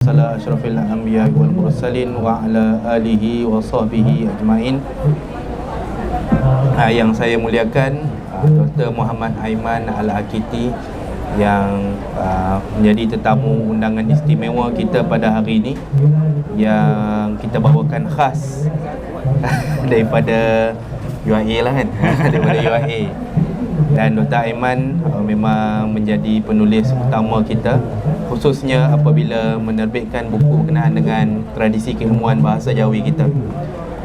ala asyrafil anbiya'i wal mursalin wa ala alihi wa sahbihi ajmain. Yang saya muliakan Dr. Muhammad Aiman Al-Akiti yang menjadi tetamu undangan istimewa kita pada hari ini, yang kita bawakan khas daripada UIA lah kan daripada UIA. Dan Dr. Aiman memang menjadi penulis utama kita, khususnya apabila menerbitkan buku berkenaan dengan tradisi keilmuan bahasa Jawi kita.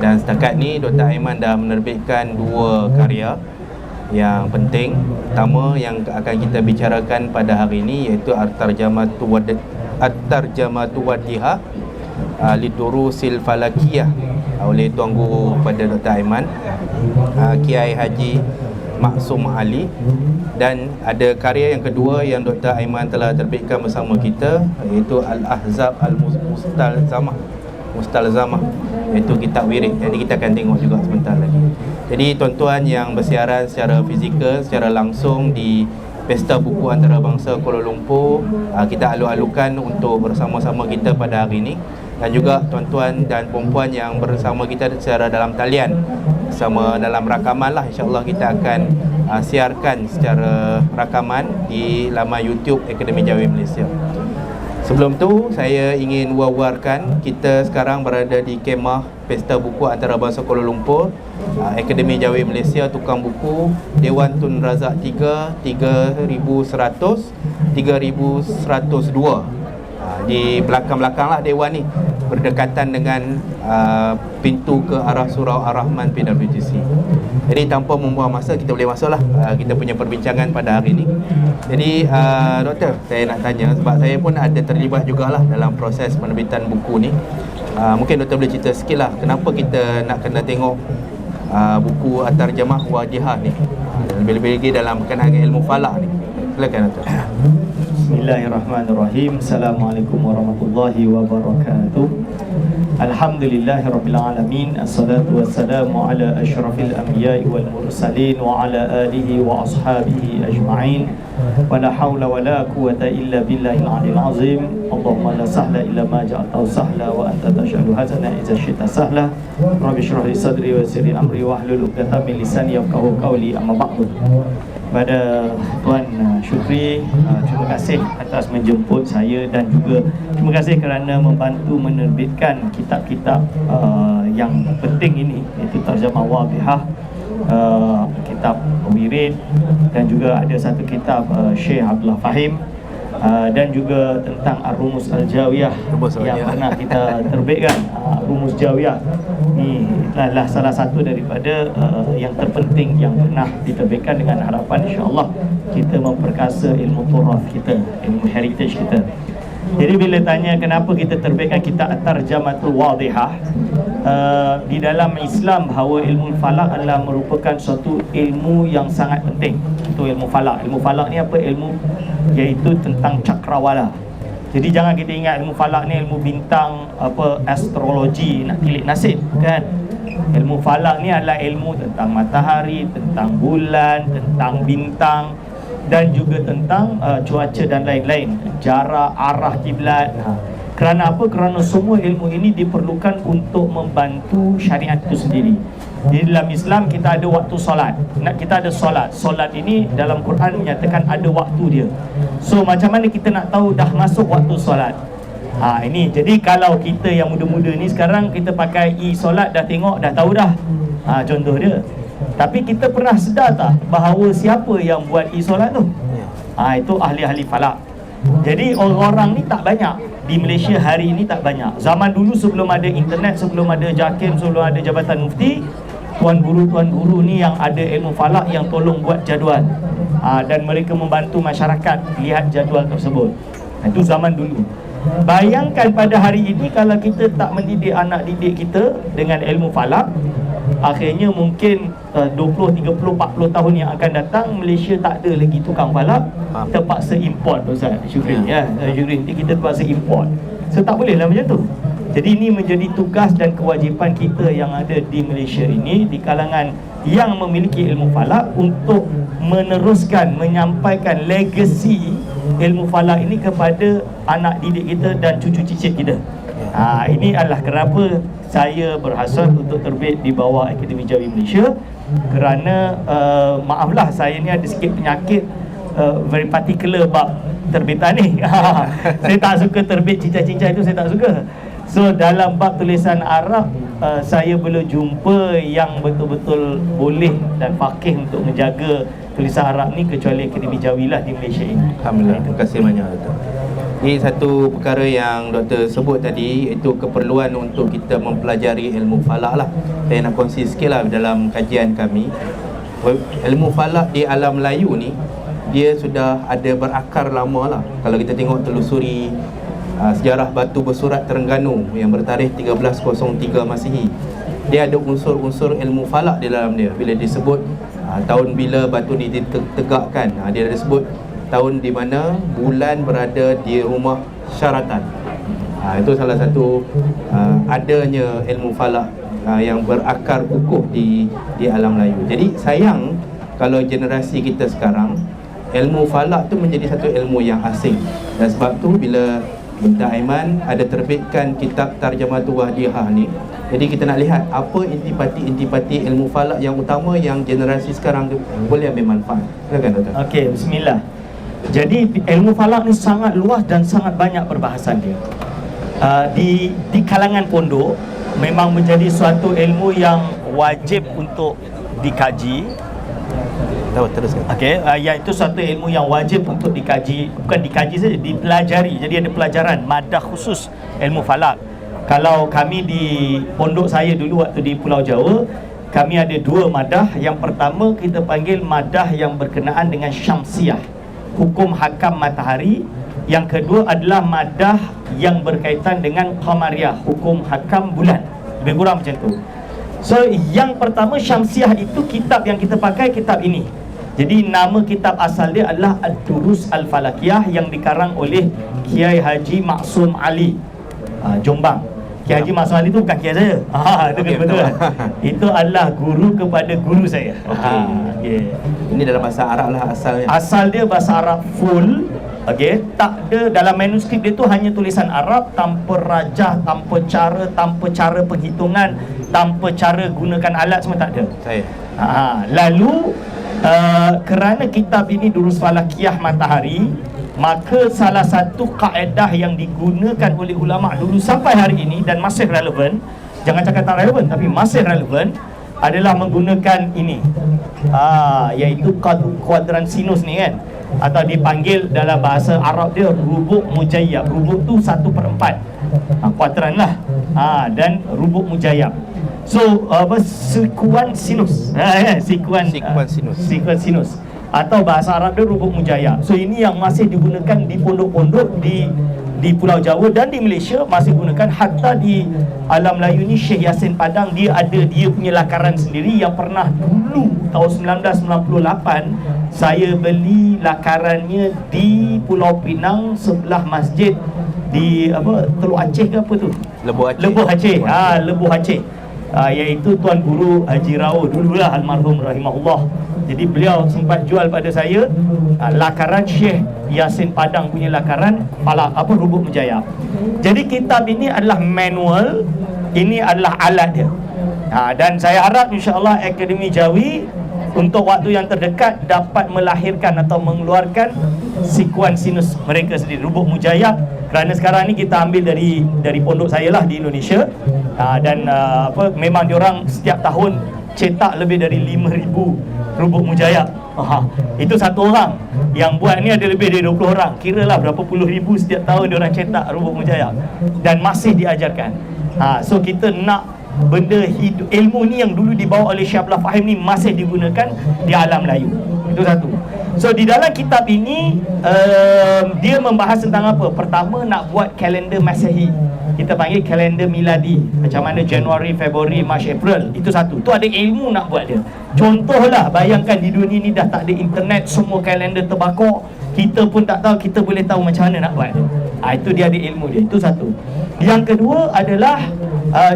Dan setakat ni Dr. Aiman dah menerbitkan 2 karya yang penting. Pertama yang akan kita bicarakan pada hari ini iaitu At-Tarjamatu Wadihah Lidurusil Falakiyah oleh Tuan Guru pada Dr. Aiman, Kiai Haji Maksum Ali. Dan ada karya yang kedua yang Dr. Aiman telah terbitkan bersama kita, iaitu Al-Ahzab Al-Mustalzamah, iaitu kitab wirid. Jadi kita akan tengok juga sebentar lagi. Jadi tuan-tuan yang bersiaran secara fizikal, secara langsung di Pesta Buku Antarabangsa Kuala Lumpur, kita alu-alukan untuk bersama-sama kita pada hari ini. Dan juga tuan-tuan dan perempuan yang bersama kita secara dalam talian, sama dalam rakaman lah, insya-Allah kita akan siarkan secara rakaman di laman YouTube Akademi Jawi Malaysia. Sebelum tu saya ingin wawarkan kita sekarang berada di kemah Pesta Buku Antarabangsa Kuala Lumpur, Akademi Jawi Malaysia, Tukang Buku, Dewan Tun Razak 3, 3100, 3102. Di belakang-belakang lah dewan ni, berdekatan dengan pintu ke arah Surau Ar-Rahman PWTC. Jadi tanpa membuang masa, kita boleh masuklah kita punya perbincangan pada hari ini. Jadi doktor, saya nak tanya, sebab saya pun ada terlibat jugalah dalam proses penerbitan buku ni. Mungkin doktor boleh cerita sikit lah, kenapa kita nak kena tengok buku At-Tarjamah Wadihah ni, lebih-lebih lagi dalam berkenaan dengan ilmu falak ni. Silakan doktor. Bismillahirrahmanirrahim. Assalamualaikum warahmatullahi wabarakatuh. Alhamdulillahirabbil alamin. Assalatu wassalamu ala asyrafil anbiya'i wal mursalin wa ala alihi wa ashabihi ajma'in. Wa la haula wa la quwwata illa billahil aliyyil azim. Allahumma la sahla illa ma ja'altahu sahla wa anta taj'alul hazana idza syi'ta sahla. Rabbi shrah li sadri wa yassir li amri wahlul 'uqdatam min lisani yafqahu qawli. Amma ba'du. Pada Tuan Syukri, terima kasih atas menjemput saya, dan juga terima kasih kerana membantu menerbitkan kitab-kitab yang penting ini, iaitu Tarjamah Wadihah, kitab wirid, dan juga ada satu kitab Syekh Abdullah Fahim, dan juga tentang Ar-Rumus Al-Jawiyah yang pernah kita terbitkan. Rumus Jawiyah ni adalah salah satu daripada yang terpenting yang pernah diterbitkan, dengan harapan insya-Allah kita memperkasa ilmu turath kita, ilmu heritage kita. Jadi bila tanya kenapa kita terbitkan kitab At-Tarjamatul Wadihah, di dalam Islam bahawa ilmu falak adalah merupakan suatu ilmu yang sangat penting. Itu ilmu falak. Ilmu falak ni apa? Ilmu iaitu tentang cakrawala. Jadi jangan kita ingat ilmu falak ni ilmu bintang, apa, astrologi, nak tilik nasib, kan? Ilmu falak ni adalah ilmu tentang matahari, tentang bulan, tentang bintang, dan juga tentang cuaca dan lain-lain, jarak, arah kiblat. Kerana apa? Kerana semua ilmu ini diperlukan untuk membantu syariat itu sendiri. Jadi dalam Islam kita ada waktu solat. Kita ada solat. Solat ini dalam Quran menyatakan ada waktu dia. So macam mana kita nak tahu dah masuk waktu solat? Ini jadi kalau kita yang muda-muda ni sekarang kita pakai e-solat, dah tengok, dah tahu dah. Contoh dia. Tapi kita pernah sedar tak bahawa siapa yang buat e-solat tu? Itu ahli-ahli falak. Jadi orang-orang ni tak banyak di Malaysia hari ini, tak banyak. Zaman dulu sebelum ada internet, sebelum ada JAKIM, sebelum ada Jabatan Mufti, tuan guru ni yang ada ilmu falak yang tolong buat jadual, dan mereka membantu masyarakat lihat jadual tersebut. Itu zaman dulu. Bayangkan pada hari ini kalau kita tak mendidik anak didik kita dengan ilmu falak, akhirnya mungkin 20, 30, 40 tahun yang akan datang Malaysia tak ada lagi tukang falak, terpaksa import. Ustaz Syukri, Syukri, nanti kita terpaksa import. So tak boleh lah macam tu. Jadi ini menjadi tugas dan kewajipan kita yang ada di Malaysia ini, di kalangan yang memiliki ilmu falak, untuk meneruskan, menyampaikan legasi ilmu falak ini kepada anak didik kita dan cucu cicit kita. Ini adalah kenapa saya berhasrat untuk terbit di bawah Akademi Jawi Malaysia. Kerana maaflah, saya ni ada sikit penyakit very particular bab terbitan ni. Saya tak suka terbit cincai-cincai itu, saya tak suka. So dalam bab tulisan Arab, saya belum jumpa yang betul-betul boleh dan faqih untuk menjaga tulisan Arab ni kecuali Akademi Jawi lah di Malaysia ini. Alhamdulillah, terima kasih banyak Doktor. Ini satu perkara yang Doktor sebut tadi, iaitu keperluan untuk kita mempelajari ilmu falak lah. Saya nak kongsi sikit lah dalam kajian kami. Ilmu falak di alam Melayu ni, dia sudah ada berakar lama lah. Kalau kita tengok telusuri sejarah batu bersurat Terengganu yang bertarikh 1303 Masihi, dia ada unsur-unsur ilmu falak di dalam dia. Bila disebut tahun bila batu ni ditegakkan, dia ada sebut tahun di mana bulan berada di rumah syaratan. Itu salah satu adanya ilmu falak yang berakar kukuh di alam Melayu. Jadi sayang kalau generasi kita sekarang, ilmu falak tu menjadi satu ilmu yang asing. Dan sebab tu bila Minta Aiman ada terbitkan kitab Tarjamatul Wahdiyah ni, jadi kita nak lihat apa intipati-intipati ilmu falak yang utama yang generasi sekarang tu boleh ambil manfaat. Silakan Doktor. Okey, bismillah. Jadi ilmu falak ni sangat luas dan sangat banyak perbahasan dia. Di kalangan pondok memang menjadi suatu ilmu yang wajib untuk dikaji. Tahu teruskan. Okey, iaitu satu ilmu yang wajib untuk dikaji, bukan dikaji saja, dipelajari. Jadi ada pelajaran madah khusus ilmu falak. Kalau kami di pondok saya dulu waktu di Pulau Jawa, kami ada dua madah. Yang pertama kita panggil madah yang berkenaan dengan Syamsiah, hukum hakam matahari. Yang kedua adalah madah yang berkaitan dengan Qamariyah, hukum hakam bulan. Lebih kurang macam tu. So yang pertama Syamsiah itu kitab yang kita pakai, kitab ini. Jadi nama kitab asal dia adalah Ad-Durus Al-Falakiyah yang dikarang oleh Kiai Haji Maksum Ali, Jombang. Kiai Haji Maksum Ali itu bukan kiai saya. Itu okay, betul. Itu adalah guru kepada guru saya. Okay. Ini dalam bahasa Arab lah asalnya. Asal dia bahasa Arab full. Okey, tak ada dalam manuskrip dia tu hanya tulisan Arab tanpa rajah, tanpa cara penghitungan, tanpa cara gunakan alat, semua tak ada. Saya. Lalu kerana kitab ini Durus Falakiyah Matahari, maka salah satu kaedah yang digunakan oleh ulama dulu sampai hari ini dan masih relevan, jangan cakap tak relevan tapi masih relevan, adalah menggunakan ini, iaitu kuadran sinus ni kan, atau dipanggil dalam bahasa Arab dia rubuk mujayyab. Rubuk tu 1/4, kuadran lah, dan rubuk mujayyab. So sekuan sinus, sekuan sinus, atau bahasa Arab dia rubuk mujayyab. So ini yang masih digunakan di pondok-pondok di Pulau Jawa dan di Malaysia masih gunakan. Hatta di alam Melayu ni, Syekh Yasin Padang dia ada dia punya lakaran sendiri yang pernah dulu tahun 1998 saya beli lakarannya di Pulau Pinang sebelah masjid di Teluk Aceh ke apa tu? Lebuh Aceh. Lebuh Aceh. Iaitu Tuan Guru Haji Rao dululah almarhum rahimahullah. Jadi beliau sempat jual pada saya lakaran Syekh Yasin Padang punya lakaran rubuk mujayyab. Jadi kitab ini adalah manual, ini adalah alat dia. Dan saya harap insya-Allah Akademi Jawi untuk waktu yang terdekat dapat melahirkan atau mengeluarkan sekuan sinus mereka sendiri, rubuk mujayyab. Kerana sekarang ni kita ambil dari pondok saya lah di Indonesia, dan memang diorang setiap tahun cetak lebih dari 5,000 rubuk mujayyab. Itu satu orang. Yang buat ni ada lebih dari 20 orang. Kiralah berapa puluh ribu setiap tahun diorang cetak rubuk mujayyab dan masih diajarkan. So kita nak benda hidup, ilmu ni yang dulu dibawa oleh Syekh Abdullah Fahim ni masih digunakan di alam Melayu. Itu satu. So di dalam kitab ini dia membahas tentang apa? Pertama, nak buat kalender Masehi. Kita panggil kalender miladi. Macam mana Januari, Februari, Mac, April. Itu satu. Tu ada ilmu nak buat dia. Contohlah, bayangkan di dunia ni dah tak ada internet, semua kalender terbakar. Kita pun tak tahu, kita boleh tahu macam mana nak buat. Itu dia ada ilmu dia. Itu satu. Yang kedua adalah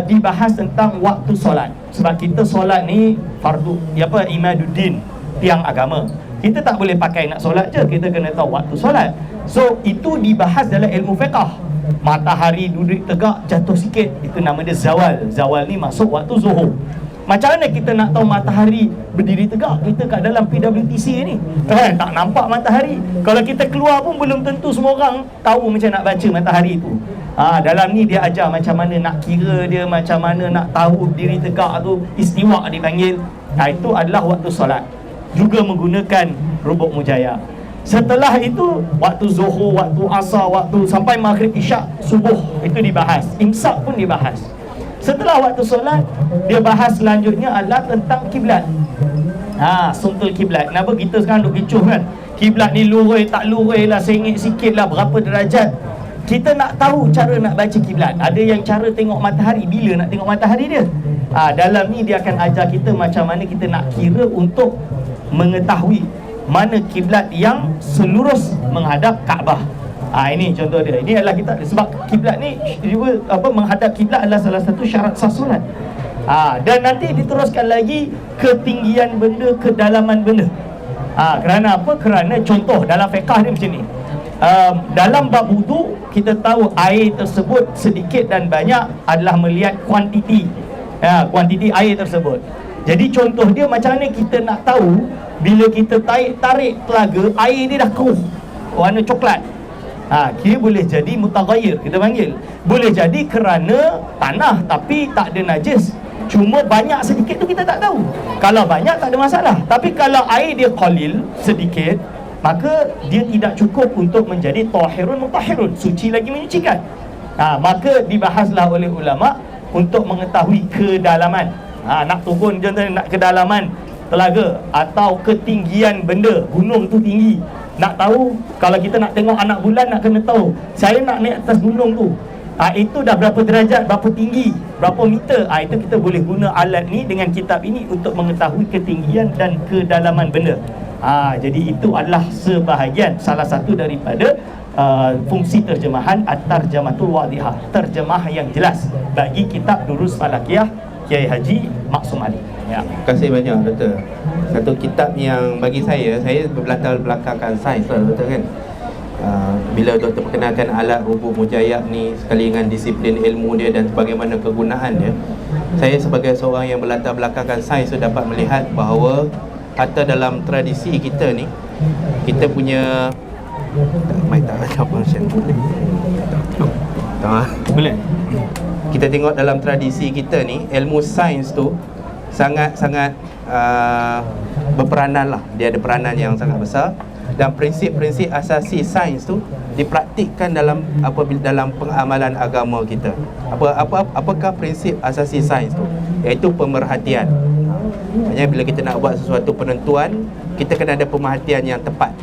dibahas tentang waktu solat. Sebab kita solat ni fardu, imaduddin, tiang agama. Kita tak boleh pakai nak solat je, kita kena tahu waktu solat. So itu dibahas dalam ilmu fiqh. Matahari duduk tegak, jatuh sikit, itu nama dia zawal. Zawal ni masuk waktu zuhur. Macam mana kita nak tahu matahari berdiri tegak? Kita kat dalam PWTC ni tak nampak matahari. Kalau kita keluar pun belum tentu semua orang tahu macam nak baca matahari tu. Dalam ni dia ajar macam mana nak kira dia, macam mana nak tahu berdiri tegak tu, istiwa dipanggil. Itu adalah waktu solat. Juga menggunakan rubuk mujayyab. Setelah itu, waktu zuhur, waktu asar, waktu sampai maghrib, isyak, subuh, itu dibahas. Imsak pun dibahas. Setelah waktu solat, dia bahas selanjutnya adalah tentang kiblat. Suntul kiblat. Kenapa kita sekarang duk kecoh kan? Kiblat ni lurus, tak lurus lah, sengit sikit lah, berapa derajat. Kita nak tahu cara nak baca kiblat. Ada yang cara tengok matahari, bila nak tengok matahari dia. Dalam ni dia akan ajar kita macam mana kita nak kira untuk mengetahui mana kiblat yang selurus menghadap Kaabah. Ini contoh dia. Ini adalah kita, sebab kiblat ni juga menghadap kiblat adalah salah satu syarat sah solat. Dan nanti diteruskan lagi ketinggian benda, kedalaman benda. Kerana apa? Kerana contoh dalam fiqh dia macam ni. Dalam bab wudu, kita tahu air tersebut sedikit dan banyak adalah melihat kuantiti air tersebut. Jadi contoh dia macam mana kita nak tahu bila kita tarik telaga, air dia dah keruh, warna coklat. Kira boleh jadi mutaghayyir, kita panggil. Boleh jadi kerana tanah tapi tak ada najis. Cuma banyak sedikit tu kita tak tahu. Kalau banyak tak ada masalah. Tapi kalau air dia qalil, sedikit, maka dia tidak cukup untuk menjadi tahirun mutahhirun, suci lagi menyucikan. Maka dibahaslah oleh ulama untuk mengetahui kedalaman. Nak turun contohnya, nak kedalaman telaga atau ketinggian benda, gunung tu tinggi. Nak tahu, kalau kita nak tengok anak bulan, nak kena tahu saya nak naik atas gunung tu, itu dah berapa derajat, berapa tinggi, berapa meter. Itu kita boleh guna alat ni dengan kitab ini untuk mengetahui ketinggian dan kedalaman benda. Jadi itu adalah sebahagian, salah satu daripada fungsi terjemahan At-Tarjamatul Wadihah, terjemah yang jelas bagi kitab Durus Falakiyah Kiai Haji Maksum Ali. Terima kasih banyak Doktor. Satu kitab yang bagi saya berlatar belakangkan sains lah Doktor kan. Bila Doktor perkenalkan alat rubuk mujayyab ni sekali dengan disiplin ilmu dia dan bagaimana kegunaan dia, saya sebagai seorang yang berlatar belakangkan sains dapat melihat bahawa hatta dalam tradisi kita ni, kita punya boleh. Kita tengok dalam tradisi kita ni, ilmu sains tu sangat-sangat berperanan lah. Dia ada peranan yang sangat besar. Dan prinsip-prinsip asasi sains tu dipraktikkan dalam pengamalan agama kita. Apakah prinsip asasi sains tu? Iaitu pemerhatian. Maksudnya bila kita nak buat sesuatu penentuan, kita kena ada pemerhatian yang tepat.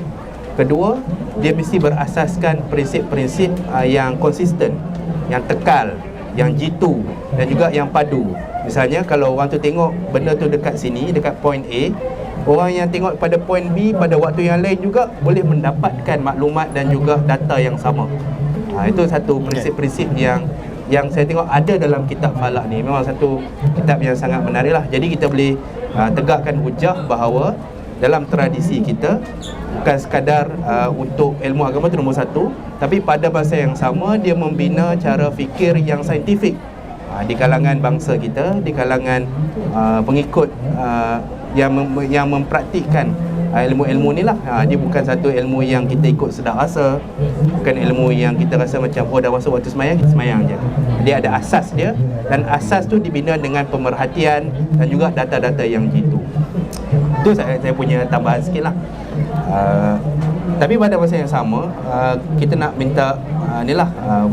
Kedua, dia mesti berasaskan prinsip-prinsip yang konsisten, yang tekal, yang jitu dan juga yang padu. Misalnya kalau orang tu tengok benda tu dekat sini, dekat point A, orang yang tengok pada point B pada waktu yang lain juga boleh mendapatkan maklumat dan juga data yang sama. Itu satu prinsip-prinsip yang saya tengok ada dalam kitab Falak ni. Memang satu kitab yang sangat menarik lah. Jadi kita boleh tegakkan hujah bahawa dalam tradisi kita bukan sekadar untuk ilmu agama itu nombor satu, tapi pada masa yang sama dia membina cara fikir yang saintifik di kalangan bangsa kita, di kalangan pengikut yang mempraktikkan ilmu-ilmu ni lah. Dia bukan satu ilmu yang kita ikut sedar rasa, bukan ilmu yang kita rasa macam dah masuk waktu semayang, kita semayang je. Dia ada asas dia, dan asas tu dibina dengan pemerhatian dan juga data-data yang jitu. Itu saya punya tambahan sikit lah. Tapi pada masa yang sama, kita nak minta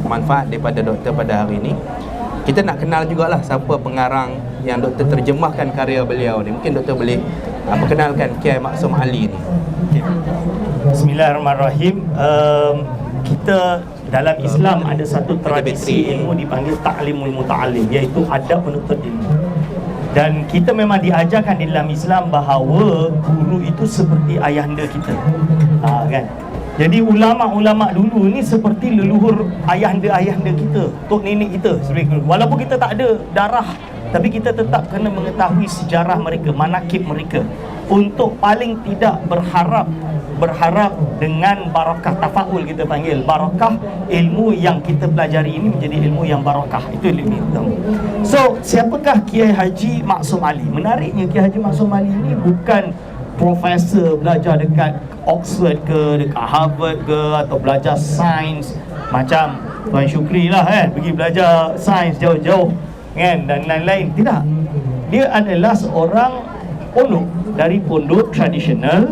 manfaat daripada doktor pada hari ini. kita nak kenal jugalah siapa pengarang yang doktor terjemahkan karya beliau ni. Mungkin doktor boleh perkenalkan Kiai Maksum Ali ni. Bismillahirrahmanirrahim. Kita dalam Islam ada satu tradisi ilmu dipanggil ta'limul muta'allim, iaitu adab penuntut ilmu. Dan kita memang diajarkan di dalam Islam bahawa guru itu seperti ayahanda kita, kan? Jadi ulama-ulama dulu ni seperti leluhur ayahanda-ayahanda kita, tok nenek kita sebagai guru. Walaupun kita tak ada darah, tapi kita tetap kena mengetahui sejarah mereka, manakib mereka, untuk paling tidak berharap dengan barakah tafaul, kita panggil barakah ilmu yang kita pelajari ini menjadi ilmu yang barakah. Itu ilmu utama. So, siapakah Kiai Haji Maksum Ali? Menariknya, Kiai Haji Maksum Ali ini bukan profesor belajar dekat Oxford ke, dekat Harvard ke, atau belajar sains macam Tuan Syukri lah, kan, pergi belajar sains jauh-jauh, kan, dan lain-lain. Tidak. Dia adalah seorang pondok dari pondok tradisional,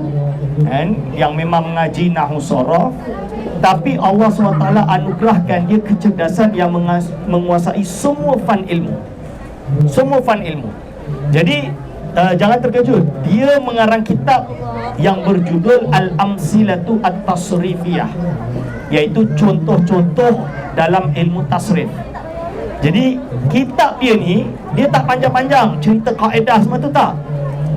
kan, yang memang mengaji nahwu saraf, tapi Allah SWT anugerahkan dia kecerdasan yang menguasai semua fan ilmu. Semua fan ilmu. Jadi jangan terkejut, dia mengarang kitab yang berjudul Al-Amsilatu At-Tasrifiyah, iaitu contoh-contoh dalam ilmu tasrif. Jadi kitab dia ni, dia tak panjang-panjang cerita kaedah semua tu, tak.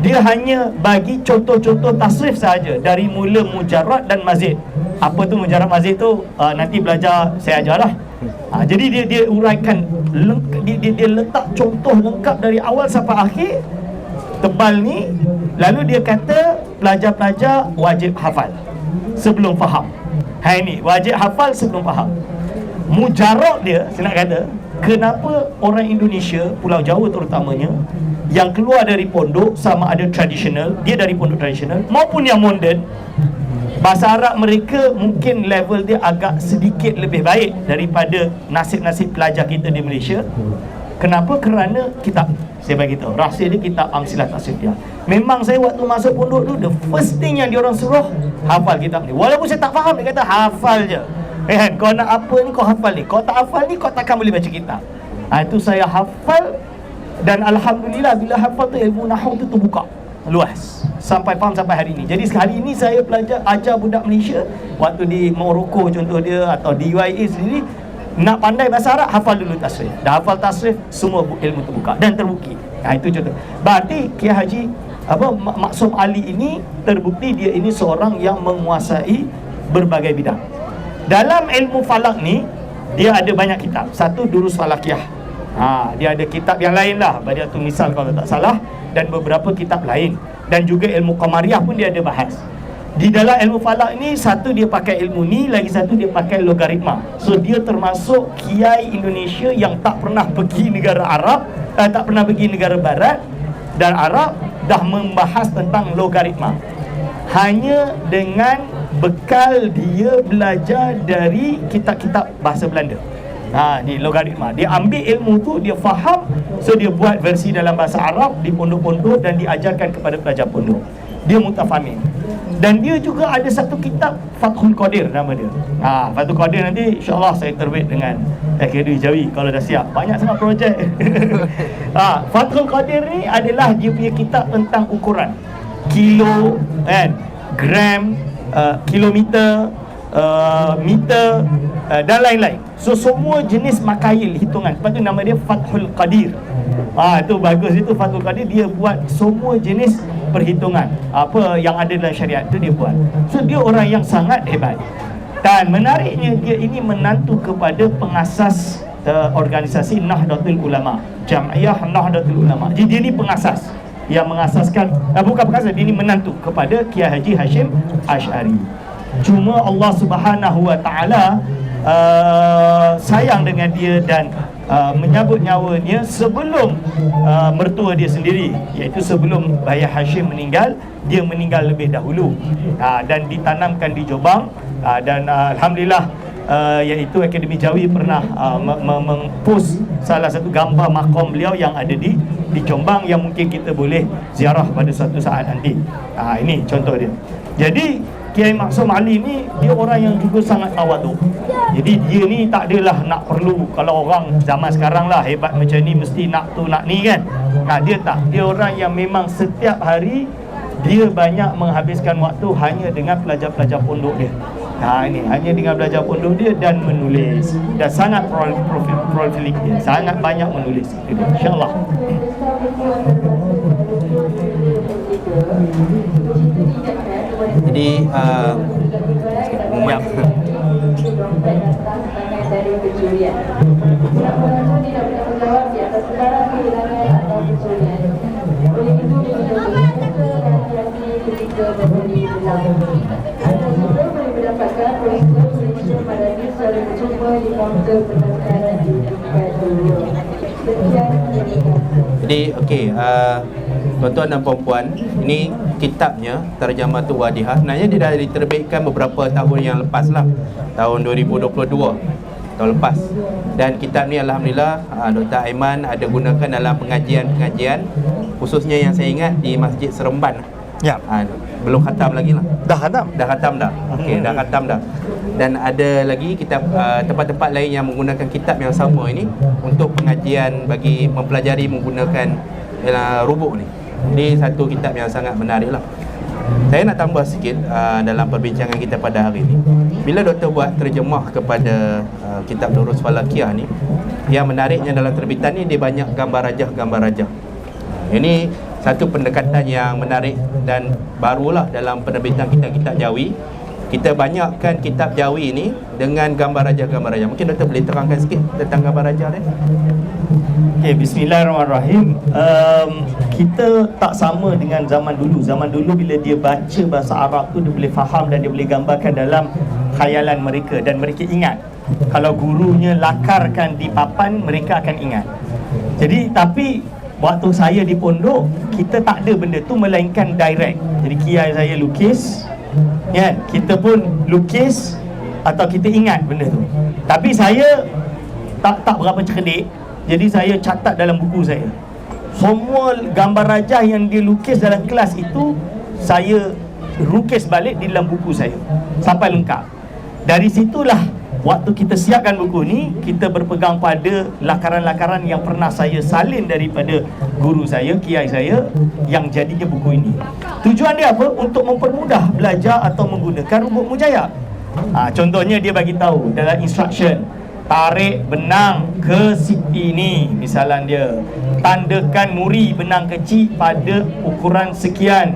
Dia hanya bagi contoh-contoh tasrif sahaja, dari mula mujarrad dan mazid. Apa tu mujarrad, mazid tu nanti belajar saya ajarlah. Jadi dia uraikan, dia letak contoh lengkap dari awal sampai akhir, tebal ni. Lalu dia kata pelajar-pelajar wajib hafal sebelum faham. Hai ni, wajib hafal sebelum faham. Mujarrad dia, saya nak kata, kenapa orang Indonesia, Pulau Jawa terutamanya, yang keluar dari pondok, sama ada tradisional, dia dari pondok tradisional maupun yang moden, bahasa Arab mereka mungkin level dia agak sedikit lebih baik daripada nasib-nasib pelajar kita di Malaysia. Kenapa? Kerana kitab, saya bagi tahu, rahsia dia kitab Amsilah Tasrifiyah. Memang saya waktu masuk pondok tu, the first thing yang diorang suruh, hafal kitab ni. Walaupun saya tak faham, dia kata hafal je. Kau nak apa ni, kau hafal ni. Kau tak hafal ni, kau takkan boleh baca kitab. Itu saya hafal. Dan Alhamdulillah, bila hafal tu, ilmu nahwu tu terbuka luas, sampai faham sampai hari ini. Jadi hari ini saya ajar budak Malaysia, waktu di Morocco contoh dia, atau di UAE sendiri, nak pandai bahasa Arab, hafal dulu tasrif. Dah hafal tasrif, semua ilmu terbuka dan terbukti. Itu contoh. Berarti Kiai Haji Maksum Ali ini terbukti dia ini seorang yang menguasai berbagai bidang. Dalam ilmu falak ni, dia ada banyak kitab. Satu, Durus Falakiyah. Dia ada kitab yang lain lah, Badiatul Misal kalau tak salah, dan beberapa kitab lain. Dan juga ilmu Qamariyah pun dia ada bahas. Di dalam ilmu falak ni, satu dia pakai ilmu ni, lagi satu dia pakai logaritma. So dia termasuk kiai Indonesia yang tak pernah pergi negara Arab, tak pernah pergi negara Barat dan Arab, dah membahas tentang logaritma. Hanya dengan bekal dia belajar dari kitab-kitab bahasa Belanda. Di logaritma, dia ambil ilmu tu, dia faham, so dia buat versi dalam bahasa Arab di pondok-pondok dan diajarkan kepada pelajar pondok. Dia mutafamin. Dan dia juga ada satu kitab, Fathul Qadir nama dia. Fathul Qadir nanti insyaAllah saya terbit dengan Akademi Jawi kalau dah siap. Banyak sangat projek. Fathul Qadir ni adalah dia punya kitab tentang ukuran kilo, gram, kilometer, meter, dan lain-lain. So semua jenis makail hitungan. Lepas tu nama dia Fathul Qadir. Itu bagus, itu Fathul Qadir. Dia buat semua jenis perhitungan apa yang ada dalam syariat tu dia buat. So dia orang yang sangat hebat. Dan menariknya, dia ini menantu kepada pengasas organisasi Nahdlatul Ulama, Jamiah Nahdlatul Ulama. Jadi dia ni pengasas, yang mengasaskan, bukan pengasas, dia ni menantu kepada Kiai Haji Hashim Ash'ari. Cuma Allah Subhanahu Wa Ta'ala sayang dengan dia dan menyabut nyawanya sebelum mertua dia sendiri, iaitu sebelum Ayah Hashim meninggal. Dia meninggal lebih dahulu, dan ditanamkan di Jombang, dan Alhamdulillah, iaitu Akademi Jawi pernah mempost salah satu gambar makam beliau yang ada di Jombang, yang mungkin kita boleh ziarah pada suatu saat nanti. Ini contoh dia. Jadi Kiai Maksum Ali ni dia orang yang juga sangat tawaduk. Jadi dia ni tak adalah nak perlu, kalau orang zaman sekarang lah hebat macam ni mesti nak tu nak ni kan. Dia tak. Dia orang yang memang setiap hari dia banyak menghabiskan waktu hanya dengan pelajar-pelajar pondok dia. Ini hanya dengan belajar pondok dia dan menulis. Dan sangat prolific dia, sangat banyak menulis. InsyaAllah. Jadi Ya. Dari pencurian. Mudah-mudahan tidak dapat menjawab di atas sebarang kehilangan atau pencurian. Oleh itu, hati-hati ketika membeli belang. Anda juga boleh mendapatkan brosur periksa madani secara berjumpa di kaunter pendaftaran di tingkat 2. Sekian, terima kasih. Jadi okey, tuan-tuan dan puan-puan, ini kitabnya Tarjamatul Wadihah. Sebenarnya dia dah diterbitkan beberapa tahun yang lepas lah, tahun 2022, tahun lepas. Dan kitab ni alhamdulillah Dr. Aiman ada gunakan dalam pengajian-pengajian, khususnya yang saya ingat di Masjid Seremban. Ya. Belum khatam lagi lah. Dah khatam? Dah khatam dah. Okey, dah khatam dah. Dan ada lagi kitab tempat-tempat lain yang menggunakan kitab yang sama ini untuk pengajian bagi mempelajari menggunakan rubuk ni. Ini satu kitab yang sangat menarik lah. Saya nak tambah sikit dalam perbincangan kita pada hari ini. Bila doktor buat terjemah kepada kitab Durus Falakiyah ni, yang menariknya dalam terbitan ni dia banyak gambar rajah. Ini satu pendekatan yang menarik dan barulah dalam penerbitan kitab-kitab Jawi. Kita banyakkan kitab Jawi ini dengan gambar rajah. Mungkin doktor boleh terangkan sikit tentang gambar rajah ni? Okay, bismillahirrahmanirrahim. Kita tak sama dengan zaman dulu. Zaman dulu bila dia baca bahasa Arab tu, dia boleh faham dan dia boleh gambarkan dalam khayalan mereka. Dan mereka ingat. Kalau gurunya lakarkan di papan, mereka akan ingat. Jadi, tapi waktu saya di pondok, kita tak ada benda tu melainkan direct. Jadi kiai saya lukis, kan? Kita pun lukis atau kita ingat benda tu. Tapi saya tak berapa cerdik. Jadi saya catat dalam buku saya. Semua gambar rajah yang dia lukis dalam kelas itu saya lukis balik di dalam buku saya sampai lengkap. Dari situlah waktu kita siapkan buku ni, kita berpegang pada lakaran-lakaran yang pernah saya salin daripada guru saya, kiai saya, yang jadinya buku ini. Tujuan dia apa? Untuk mempermudah belajar atau menggunakan rubuk mujayyab. Contohnya dia bagi tahu dalam instruction, tarik benang ke sisi ini, misalnya dia tandakan muri benang kecil pada ukuran sekian,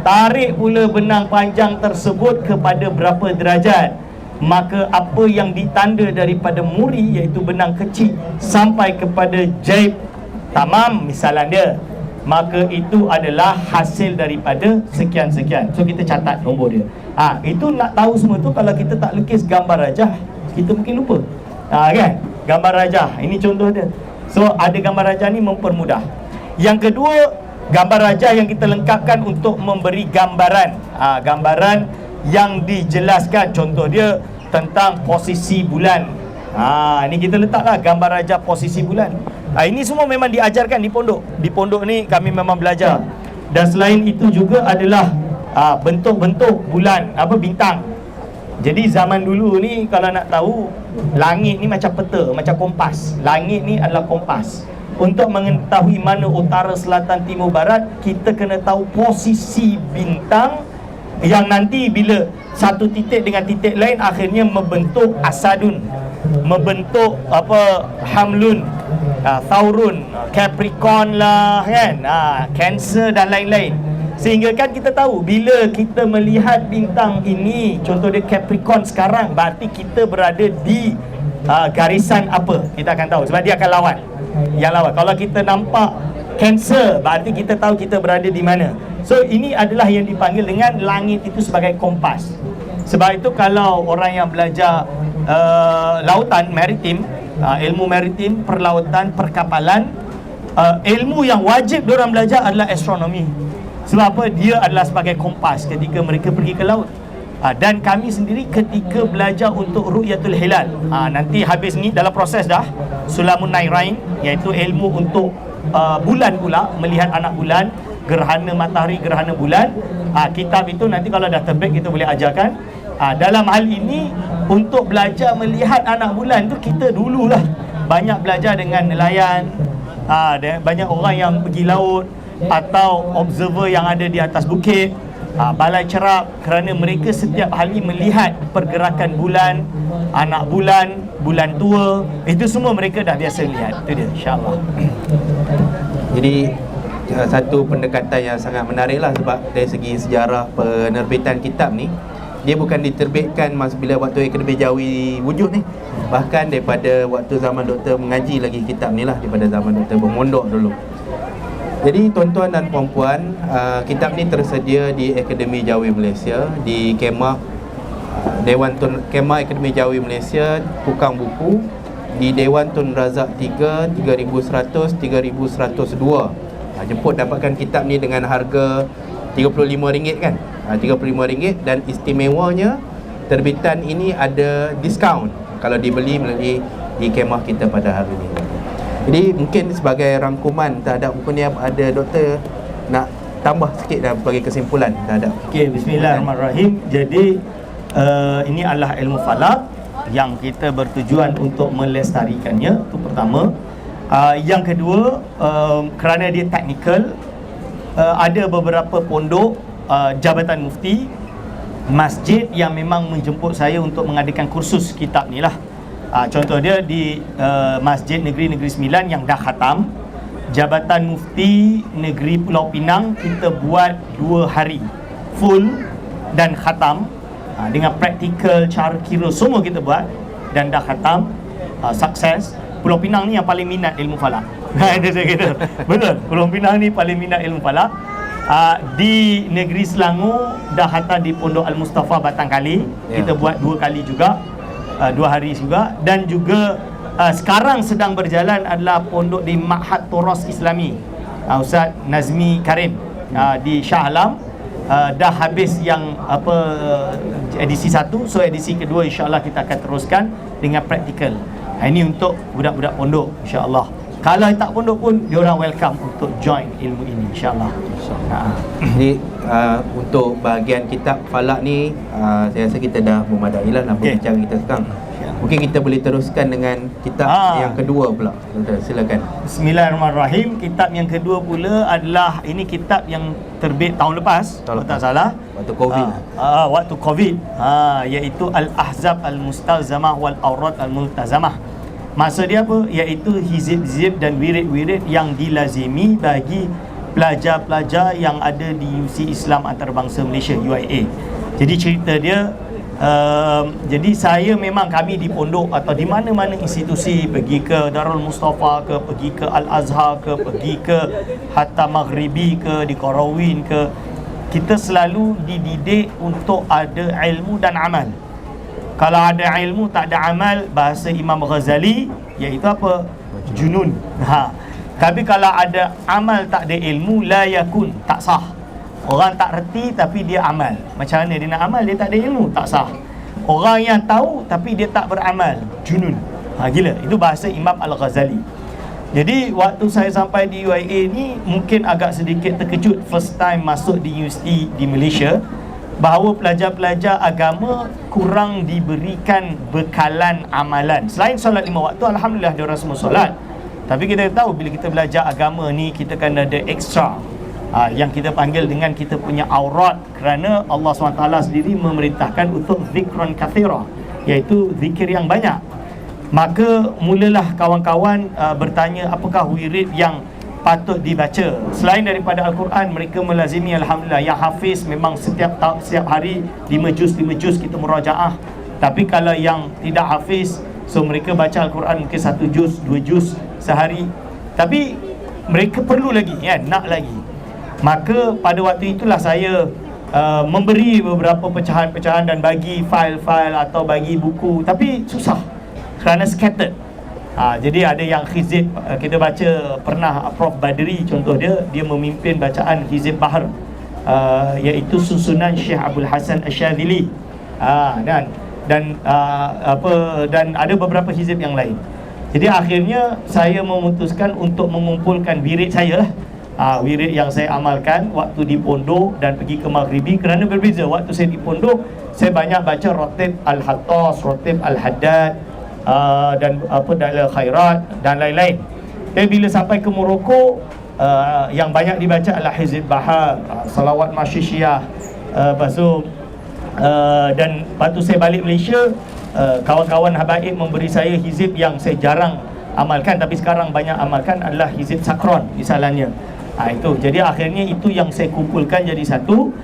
tarik pula benang panjang tersebut kepada berapa derajat, maka apa yang ditanda daripada muri iaitu benang kecil sampai kepada jaib tamam misalnya dia, maka itu adalah hasil daripada sekian-sekian. So kita catat nombor dia. Itu nak tahu semua tu. Kalau kita tak lukis gambar rajah, kita mungkin lupa. Kan? Gambar rajah, ini contoh dia. So ada gambar rajah ni mempermudah. Yang kedua, gambar rajah yang kita lengkapkan untuk memberi gambaran. Gambaran yang dijelaskan, contoh dia tentang posisi bulan. Ini kita letaklah gambar rajah posisi bulan. Ini semua memang diajarkan di pondok. Di pondok ni kami memang belajar. Dan selain itu juga adalah bentuk-bentuk bulan, bintang. Jadi zaman dulu ni kalau nak tahu, langit ni macam peta, macam kompas. Langit ni adalah kompas. Untuk mengetahui mana utara, selatan, timur, barat, kita kena tahu posisi bintang yang nanti bila satu titik dengan titik lain akhirnya membentuk asadun, membentuk hamlun, Taurun, Capricorn lah kan, Cancer dan lain-lain. Sehingga kan kita tahu bila kita melihat bintang ini, contoh dia Capricorn sekarang, berarti kita berada di garisan apa, kita akan tahu sebab dia akan lawan. Yang lawan. Kalau kita nampak Cancer, berarti kita tahu kita berada di mana. So ini adalah yang dipanggil dengan langit itu sebagai kompas. Sebab itu kalau orang yang belajar lautan, maritim, ilmu maritim, perlautan, perkapalan, ilmu yang wajib diorang belajar adalah astronomi. Sebab apa? Dia adalah sebagai kompas ketika mereka pergi ke laut. Dan kami sendiri ketika belajar untuk Ru'yatul Hilal, nanti habis ni dalam proses dah Sulamun Nairain, iaitu ilmu untuk bulan pula, melihat anak bulan, gerhana matahari, gerhana bulan. Kitab itu nanti kalau dah terbit kita boleh ajarkan. Dalam hal ini untuk belajar melihat anak bulan tu kita dululah banyak belajar dengan nelayan, banyak orang yang pergi laut atau observer yang ada di atas bukit, balai cerap, kerana mereka setiap hari melihat pergerakan bulan, anak bulan, bulan tua, itu semua mereka dah biasa lihat. Itu dia, insya-Allah. Jadi satu pendekatan yang sangat menarik lah, sebab dari segi sejarah penerbitan kitab ni, dia bukan diterbitkan bila waktu Akademi Jawi wujud ni, bahkan daripada waktu zaman doktor mengaji lagi kitab ni lah, daripada zaman doktor bermondok dulu. Jadi tuan-tuan dan puan-puan, kitab ni tersedia di Akademi Jawi Malaysia, di kemah Dewan Tun Kemah Akademi Jawi Malaysia, Tukang Buku, di Dewan Tun Razak 3, 3100, 3102. Jemput dapatkan kitab ni dengan harga RM35 kan, RM35, dan istimewanya terbitan ini ada diskaun kalau dibeli melalui di kemah kita pada hari ini. Jadi mungkin sebagai rangkuman terhadap buku ni, ada doktor nak tambah sikit dan bagi kesimpulan terhadap. Okey, bismillahirrahmanirrahim. Jadi ini adalah ilmu falak yang kita bertujuan untuk melestarikannya, itu pertama. Yang kedua, kerana dia teknikal, ada beberapa pondok, Jabatan Mufti, masjid yang memang menjemput saya untuk mengadakan kursus kitab ni lah. Contoh dia di Masjid Negeri Sembilan yang dah khatam. Jabatan Mufti Negeri Pulau Pinang, kita buat 2 hari full dan khatam, dengan praktikal, cara kira semua kita buat dan dah khatam, sukses. Pulau Pinang ni yang paling minat ilmu falak. Itu saya kata. Betul, Pulau Pinang ni paling minat ilmu falak. Di Negeri Selangor dah hantar di Pondok Al-Mustafa Batangkali. Kita buat 2 kali juga, 2 hari juga. Dan juga sekarang sedang berjalan adalah pondok di Ma'had Turas Islami, Ustaz Nazmi Karim, di Shah Alam. Dah habis yang edisi 1, so edisi kedua insya-Allah kita akan teruskan dengan praktikal. Ini untuk budak-budak pondok, insya-Allah. Kalau tak pondok pun, diorang welcome untuk join ilmu ini, insya-Allah. Jadi untuk bahagian kitab falak ni, saya rasa kita dah memadai lah perbincangan kita sekarang. Mungkin kita boleh teruskan dengan kitab yang kedua pula. Silakan. Bismillahirrahmanirrahim. Kitab yang kedua pula adalah, ini kitab yang terbit tahun lepas, kalau tak salah, waktu Covid. Waktu Covid, iaitu Al-Ahzab Al-Mustalzamah wal Awrad Al-Multazamah. Maksud dia apa? Iaitu hizib-hizib dan wirid-wirid yang dilazimi bagi pelajar-pelajar yang ada di UC Islam Antarabangsa Malaysia, UIA. Jadi cerita dia, jadi saya memang, kami di pondok atau di mana-mana institusi, pergi ke Darul Mustafa ke, pergi ke Al-Azhar ke, pergi ke Hatta Maghribi ke, di Qarawin ke, kita selalu dididik untuk ada ilmu dan amal. Kalau ada ilmu tak ada amal, bahasa Imam Ghazali, iaitu apa? Junun. Tapi kalau ada amal tak ada ilmu, la yakun, tak sah. Orang tak reti tapi dia amal. Macam mana dia nak amal, dia tak ada ilmu, tak sah. Orang yang tahu tapi dia tak beramal, junun. Gila. Itu bahasa Imam Al-Ghazali. Jadi waktu saya sampai di UIA ni, mungkin agak sedikit terkejut first time masuk di universiti di Malaysia, bahawa pelajar-pelajar agama kurang diberikan bekalan amalan. Selain solat 5 waktu, alhamdulillah diorang semua solat. Tapi kita tahu bila kita belajar agama ni, kita kan ada ekstra, yang kita panggil dengan kita punya aurat, kerana Allah SWT sendiri memerintahkan untuk zikran kathira, iaitu zikir yang banyak. Maka mulalah kawan-kawan bertanya, apakah wirid yang patut dibaca selain daripada Al-Quran. Mereka melazimi, alhamdulillah, yang hafiz memang setiap hari 5 juz kita murajaah. Tapi kalau yang tidak hafiz, so mereka baca Al-Quran mungkin 1 juz, 2 juz sehari. Tapi mereka perlu lagi, kan, nak lagi. Maka pada waktu itulah saya memberi beberapa pecahan-pecahan dan bagi file-file atau bagi buku, tapi susah kerana scattered. Jadi ada yang hizib, kita baca, pernah Prof Badri contoh dia memimpin bacaan hizib Bahar, iaitu susunan Syekh Abdul Hasan Asyadzili, dan ada beberapa hizib yang lain. Jadi akhirnya saya memutuskan untuk mengumpulkan wirid saya lah, Wirid yang saya amalkan waktu di pondok dan pergi ke Maghribi, kerana berbeza. Waktu saya di pondok, saya banyak baca Ratib Al-Hattas, Ratib Al-Haddad, dan Dalil Khairat dan lain-lain. Tapi bila sampai ke Morocco, yang banyak dibaca adalah Hizib Bahar, Salawat Masyishiyah, dan lepas tu saya balik Malaysia, kawan-kawan habaib memberi saya hizib yang saya jarang amalkan, tapi sekarang banyak amalkan, adalah Hizib Sakron misalnya. Itu jadi akhirnya itu yang saya kumpulkan jadi satu,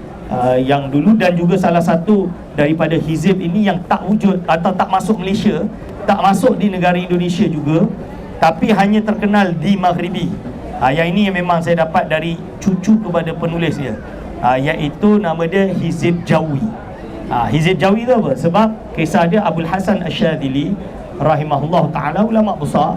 yang dulu, dan juga salah satu daripada hizib ini yang tak wujud atau tak masuk Malaysia, tak masuk di negara Indonesia juga, tapi hanya terkenal di Maghribi. Yang ini yang memang saya dapat dari cucu kepada penulis dia, iaitu nama dia Hizib Jawi. Hizib Jawi tu apa? Sebab kisah dia Abul Hasan Asyadili rahimahullah ta'ala, ulama besar.